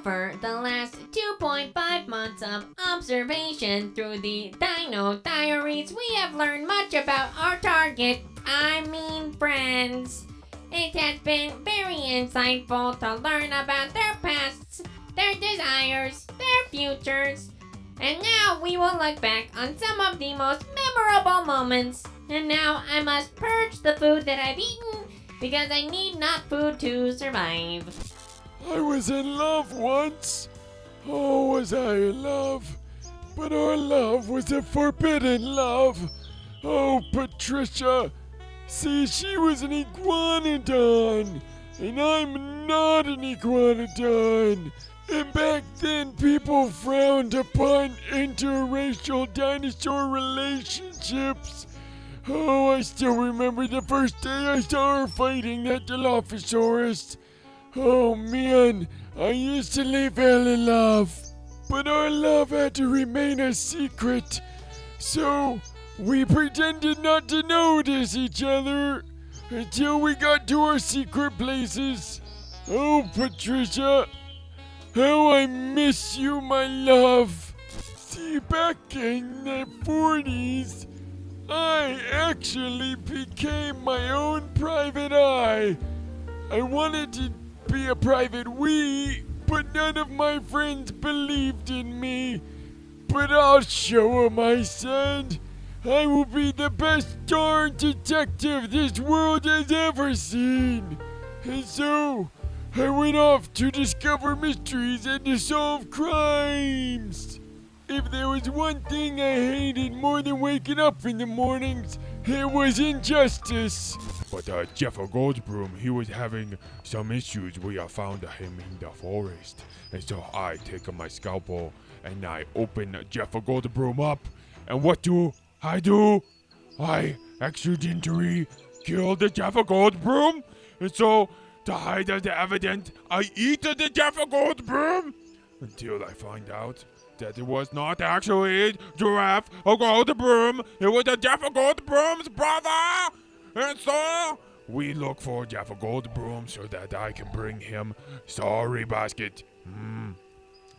Over the last 2.5 months of observation through the Dino Diaries, we have learned much about our target, friends. It has been very insightful to learn about their pasts, their desires, their futures. And now we will look back on some of the most memorable moments. And now I must purge the food that I've eaten because I need not food to survive. I was in love once. Oh, was I in love? But our love was a forbidden love. Oh, Patricia. See, she was an iguanodon, and I'm not an iguanodon. And back then, people frowned upon interracial dinosaur relationships. Oh, I still remember the first day I saw her fighting that Dilophosaurus. Oh man, I instantly fell in love. But our love had to remain a secret. So, we pretended not to notice each other until we got to our secret places. Oh, Patricia, how I miss you, my love. See, back in the 40s, I actually became my own private eye. I wanted to be a private we, but none of my friends believed in me. But I'll show 'em, I said. I will be the best darn detective this world has ever seen. And so, I went off to discover mysteries and to solve crimes. If there was one thing I hated more than waking up in the mornings, it was injustice. But Jeff Goldblum, he was having some issues. We found him in the forest. And so I take my scalpel and I open Jeff Goldblum up. And what do? I accidentally killed the Jeff Goldblum. And so, to hide the evidence, I eat the Jeff Goldblum. Until I find out that it was not actually Giraffe Goldblum. It was the Jeff Goldblum's brother. And so, we look for Jeff Goldblum so that I can bring him sorry basket.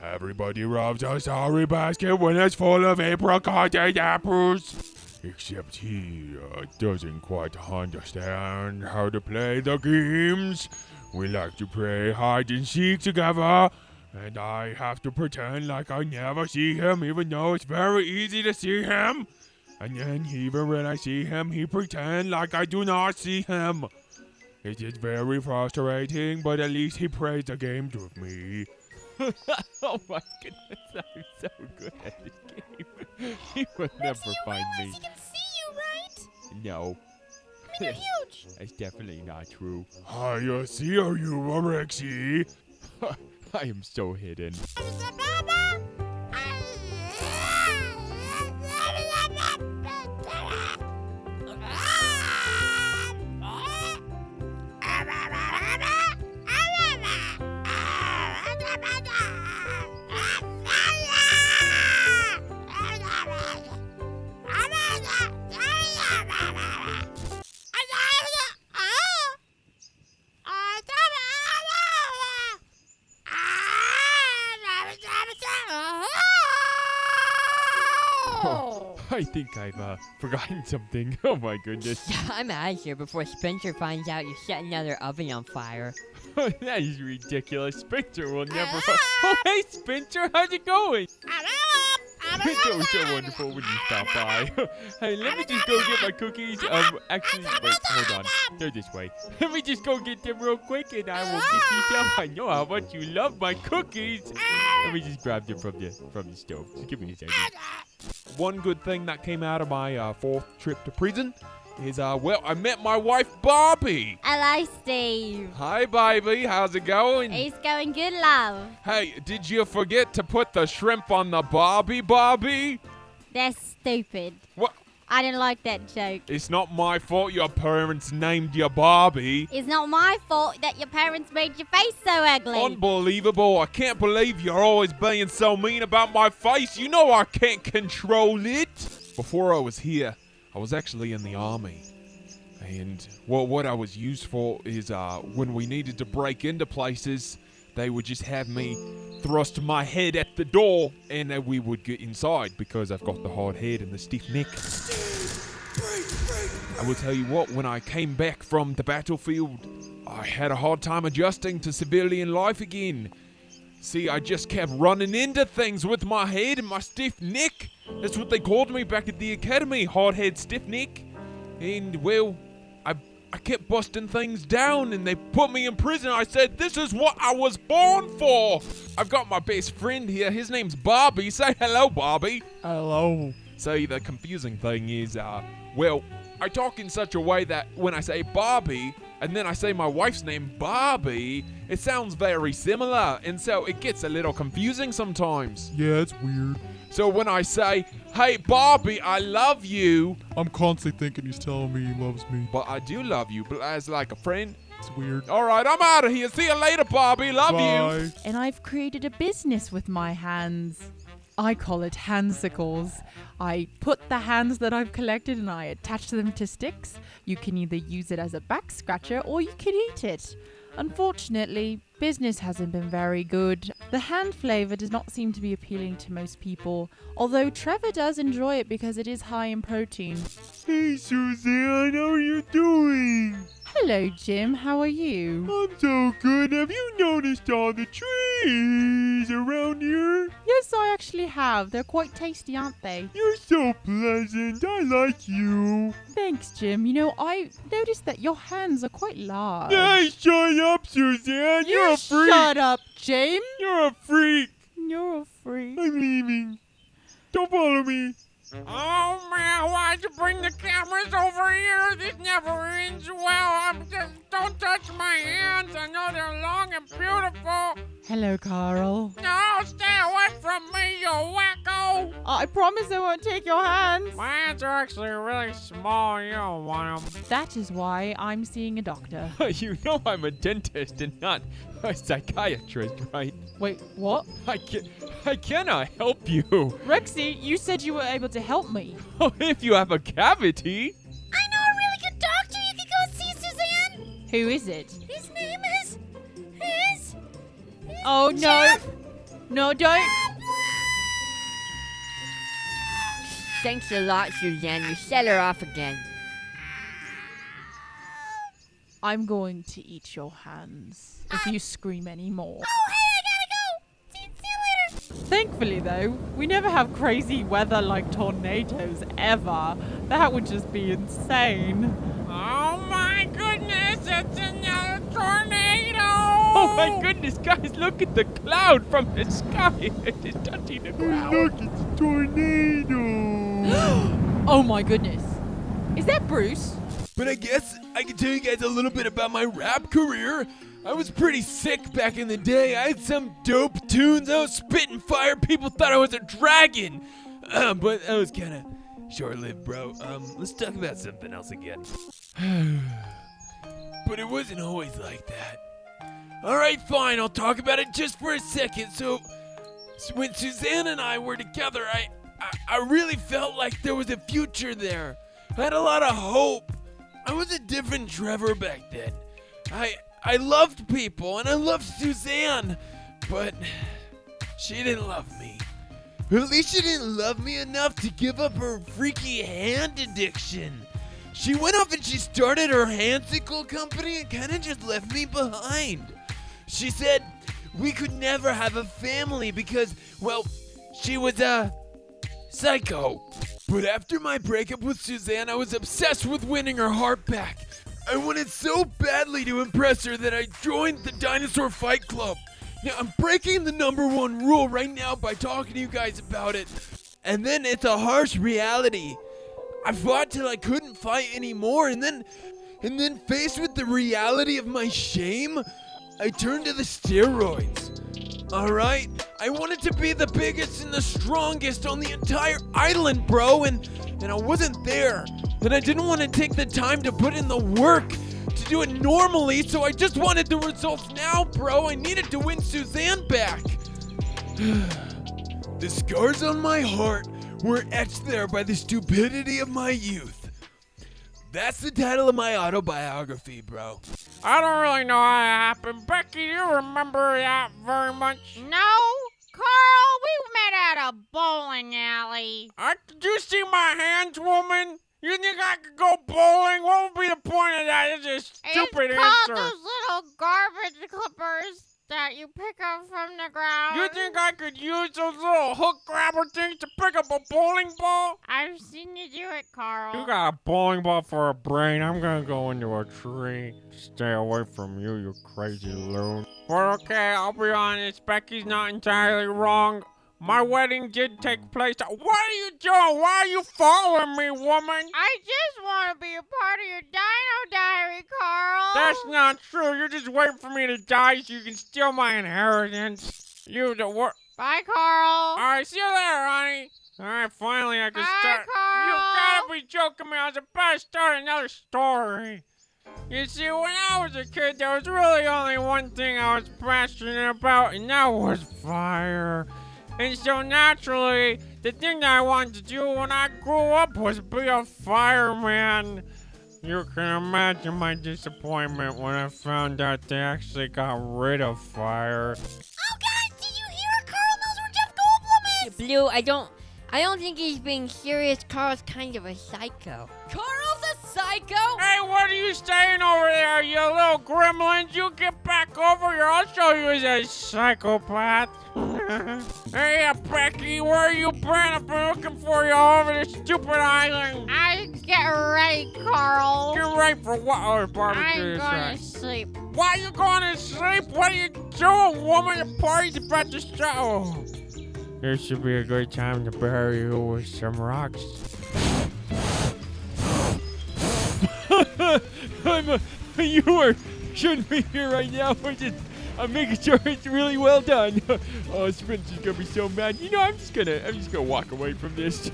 Everybody loves a sorry basket when it's full of apricot and apples. Except he doesn't quite understand how to play the games. We like to play hide and seek together, and I have to pretend like I never see him, even though it's very easy to see him. And then even when I see him, he pretends like I do not see him. It is very frustrating, but at least he plays the games with me. Oh my goodness, I'm so good at this game. He will never find me. He can see you, right? No. You're huge. That's definitely not true. I see how you Rexy. I am so hidden. I think I've forgotten something. Oh my goodness. I'm out of here before Spencer finds out you set another oven on fire. That is ridiculous. Spencer will never. Oh, hey, Spencer, how's it going? It's always so wonderful when you stop by. Hey, let me just go get my cookies. Actually, wait, hold on. They're this way. Let me just go get them real quick, and I will get you some. I know how much you love my cookies. Let me just grab them from the stove. Just give me a second. One good thing that came out of my fourth trip to prison is, well, I met my wife, Barbie. Hello, Steve. Hi, Barbie. How's it going? It's going good, love. Hey, did you forget to put the shrimp on the Barbie? That's stupid. What? I didn't like that joke. It's not my fault your parents named you Barbie. It's not my fault that your parents made your face so ugly. Unbelievable. I can't believe you're always being so mean about my face. You know I can't control it. Before I was here, I was actually in the army. And well, what I was used for is when we needed to break into places, they would just have me thrust my head at the door, and we would get inside because I've got the hard head and the stiff neck. I will tell you what, when I came back from the battlefield, I had a hard time adjusting to civilian life again. See, I just kept running into things with my head and my stiff neck. That's what they called me back at the academy, hard head, stiff neck. And, well, I kept busting things down, and they put me in prison. I said, this is what I was born for. I've got my best friend here. His name's Bobby. Say hello, Bobby. Hello. See, the confusing thing is, well, I talk in such a way that when I say Bobby, and then I say my wife's name, Bobby, it sounds very similar, and so it gets a little confusing sometimes. Yeah, it's weird. So when I say, hey, Bobby, I love you, I'm constantly thinking he's telling me he loves me. but I do love you, but as like a friend. It's weird. All right, I'm out of here. See you later, Bobby. Love you. Bye. And I've created a business with my hands. I call it handsicles. I put the hands that I've collected and I attach them to sticks. You can either use it as a back scratcher or you can eat it. Unfortunately, business hasn't been very good. The hand flavor does not seem to be appealing to most people, although Trevor does enjoy it because it is high in protein. Hey, Suzanne, how are you doing? Hello, Jim. How are you? I'm so good. Have you noticed all the trees around here? Yes, I actually have. They're quite tasty, aren't they? You're so pleasant. I like you. Thanks, Jim. You know, I noticed that your hands are quite large. Hey, shut up, Suzanne. You're a freak. Shut up, Jim. You're a freak. You're a freak. I'm leaving. Don't follow me. Oh man, why'd you bring the cameras over here? This never ends well. Don't touch my hands. I know they're long and beautiful. Hello, Carl. No, stay away from me, you wacko. I promise I won't take your hands. My hands are actually really small. You don't want them. That is why I'm seeing a doctor. You know I'm a dentist and not a psychiatrist, right? Wait, what? I cannot help you. Rexy, you said you were able to help me. Oh, if you have a cavity. I know a really good doctor you could go see, Suzanne. Who is it? His name is... Oh, no. No, don't. Thanks a lot, Suzanne. You set her off again. I'm going to eat your hands if you scream anymore. Oh, hey, I gotta go. See you later. Thankfully, though, we never have crazy weather like tornadoes ever. That would just be insane. Oh my goodness, it's another tornado. Oh my goodness, guys, look at the cloud from the sky. It is touching the ground. Look, it's a tornado. Oh my goodness. Is that Bruce? But I guess I can tell you guys a little bit about my rap career. I was pretty sick back in the day. I had some dope tunes. I was spitting fire. People thought I was a dragon. But that was kind of short-lived, bro. Let's talk about something else again. But it wasn't always like that. All right, fine. I'll talk about it just for a second. So when Suzanne and I were together, I really felt like there was a future there. I had a lot of hope. I was a different Trevor back then. I loved people, and I loved Suzanne, but she didn't love me. Or at least she didn't love me enough to give up her freaky hand addiction. She went off and she started her handsicle company and kind of just left me behind. She said we could never have a family because, well, she was a psycho. But after my breakup with Suzanne, I was obsessed with winning her heart back. I wanted so badly to impress her that I joined the Dinosaur Fight Club. Now, I'm breaking the #1 rule right now by talking to you guys about it. And then it's a harsh reality. I fought till I couldn't fight anymore, and then faced with the reality of my shame, I turned to the steroids. Alright? I wanted to be the biggest and the strongest on the entire island, bro, and I wasn't there. And I didn't want to take the time to put in the work to do it normally, so I just wanted the results now, bro. I needed to win Suzanne back. The scars on my heart were etched there by the stupidity of my youth. That's the title of my autobiography, bro. I don't really know how it happened. Becky, do you remember that very much? No, Carl, we met at a bowling alley. Did you see my hands, woman? You think I could go bowling? What would be the point of that? It's a stupid It's called answer. those little garbage clippers that you pick up from the ground. You think I could use those little hook grabber things to pick up a bowling ball? I've seen you do it, Carl. You got a bowling ball for a brain. I'm gonna go into a tree. Stay away from you, you crazy loon. But okay, I'll be honest. Becky's not entirely wrong. My wedding did take place. What are you doing? Why are you following me, woman? I just want to be a part of your Dino Diary, Carl. That's not true. You're just waiting for me to die so you can steal my inheritance. You the what? Bye, Carl. Alright, see you later, honey. Alright, finally I can Bye, start. Carl. You gotta be joking me. I was about to start another story. You see, when I was a kid, there was really only one thing I was passionate about, and that was fire. And so naturally, the thing that I wanted to do when I grew up was be a fireman. You can imagine my disappointment when I found out they actually got rid of fire. Oh, guys, did you hear it, Carl? Those were Jeff Goldblum. Blue, I don't think he's being serious. Carl's kind of a psycho. Carl's a psycho? Hey, what are you saying over there, you little gremlins? You get back over here. I'll show you as a psychopath. Hey, Becky, where are you been? I've been looking for you all over this stupid island. Get ready, Carl. Get ready for what? Oh, barbecue I'm is going right. to sleep. Why are you going to sleep? What are you doing, woman? The party's about to start. Oh. This should be a good time to bury you with some rocks. You shouldn't be here right now. I'm making sure it's really well done. Oh, Spencer's gonna be so mad. You know, I'm just gonna walk away from this.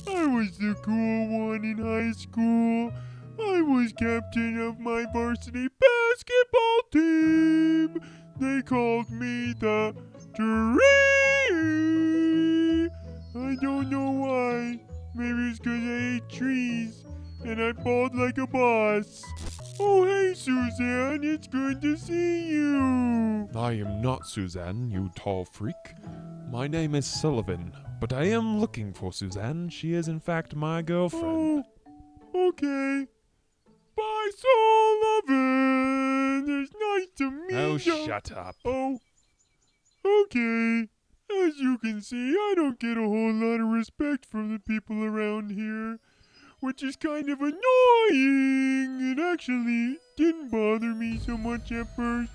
I was the cool one in high school. I was captain of my varsity basketball team. They called me the tree. I don't know why. Maybe it's 'cause I ate trees and I balled like a boss. Oh, hey, Suzanne. It's good to see you. I am not Suzanne, you tall freak. My name is Sullivan, but I am looking for Suzanne. She is, in fact, my girlfriend. Oh, okay. Bye, Sullivan. It's nice to meet Oh, you. shut up. Oh, okay. As you can see, I don't get a whole lot of respect from the people around here, which is kind of annoying. It actually didn't bother me so much at first,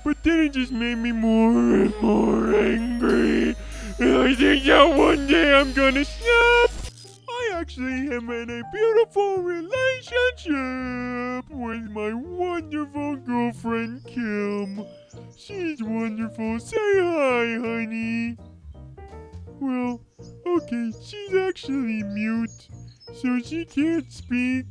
but then it just made me more and more angry. And I think that one day I'm gonna snap. I actually am in a beautiful relationship with my wonderful girlfriend, Kim. She's wonderful. Say hi, honey. Well, okay, she's actually mute, so she can't speak.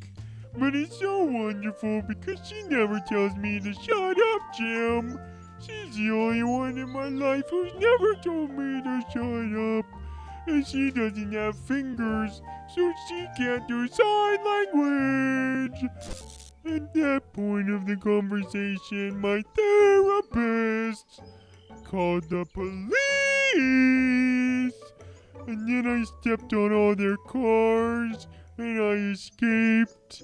But it's so wonderful because she never tells me to shut up, Jim. She's the only one in my life who's never told me to shut up. And she doesn't have fingers, so she can't do sign language. At that point of the conversation, my therapist called the police. And then I stepped on all their cars and I escaped.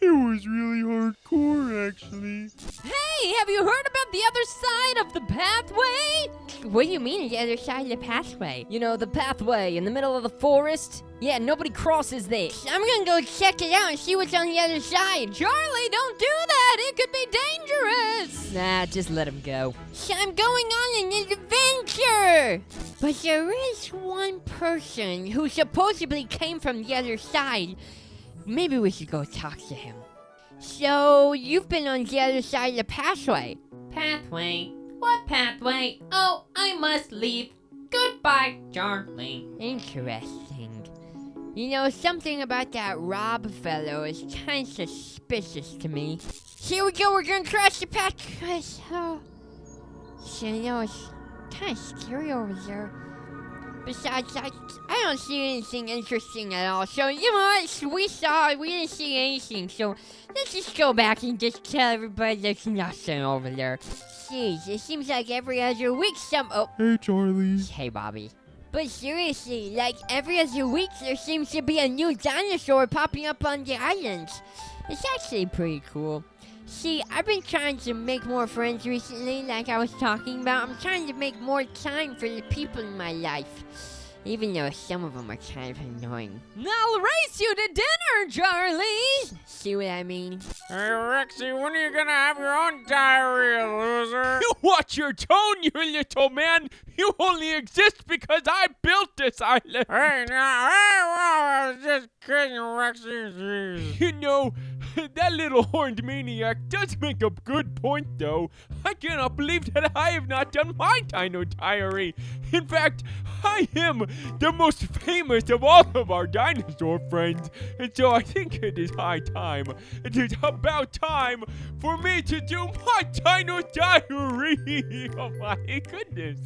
It was really hardcore, actually. Hey, have you heard about the other side of the pathway? What do you mean the other side of the pathway? You know, the pathway in the middle of the forest? Yeah, nobody crosses there. I'm gonna go check it out and see what's on the other side. Charlie, don't do that. It could be dangerous. Nah, just let him go. I'm going on an adventure. But there is one person who supposedly came from the other side. Maybe we should go talk to him. So, you've been on the other side of the pathway. Pathway? What pathway? Oh, I must leave. Goodbye, Charlie. Interesting. You know, something about that Rob fellow is kind of suspicious to me. Here we go, we're gonna cross the pathway. Oh. So, you know, it's kind of scary over there. Besides, I don't see anything interesting at all. So, you know what? We didn't see anything. So, let's just go back and just tell everybody there's nothing over there. Jeez, it seems like every other week Hey, Charlie. Hey, Bobby. But seriously, like every other week, there seems to be a new dinosaur popping up on the island. It's actually pretty cool. See, I've been trying to make more friends recently, like I was talking about. I'm trying to make more time for the people in my life. Even though some of them are kind of annoying. I'll race you to dinner, Charlie! See what I mean? Hey, Rexy, when are you gonna have your own diarrhea, loser? You watch your tone, you little man. You only exist because I built this island. Hey, now, hey, whoa, I was just kidding, Rexy. Jeez. You know, that little horned maniac does make a good point, though. I cannot believe that I have not done my Dino Diary. In fact, I am the most famous of all of our dinosaur friends, and so I think it is high time. It is about time for me to do my Dino Diary. Oh my goodness.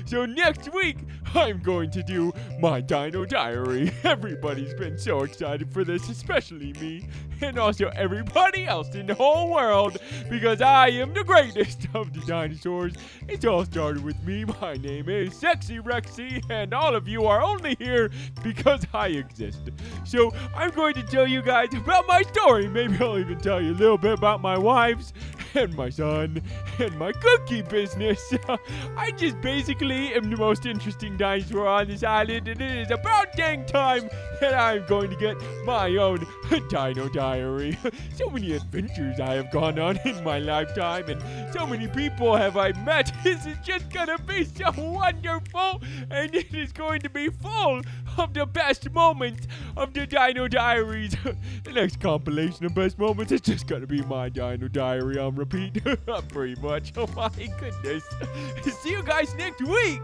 So next week, I'm going to do my Dino Diary. Everybody's been so excited for this, especially me, and also everybody else in the whole world, because I am the greatest of the dinosaurs. It all started with me. My name is Sexy Rexy, and all of you are only here because I exist. So I'm going to tell you guys about my story. Maybe I'll even tell you a little bit about my wives and my son and my cookie business. I just basically am the most interesting dinosaur on this island, and it is about dang time that I'm going to get my own Dino Diary. So many adventures I have gone on in my lifetime, and so many people have I met. This is just gonna be so wonderful, and it is going to be full of the best moments of the Dino Diaries. The next compilation of best moments is just gonna be my Dino Diary on repeat. Pretty much. Oh my goodness. See you guys next week.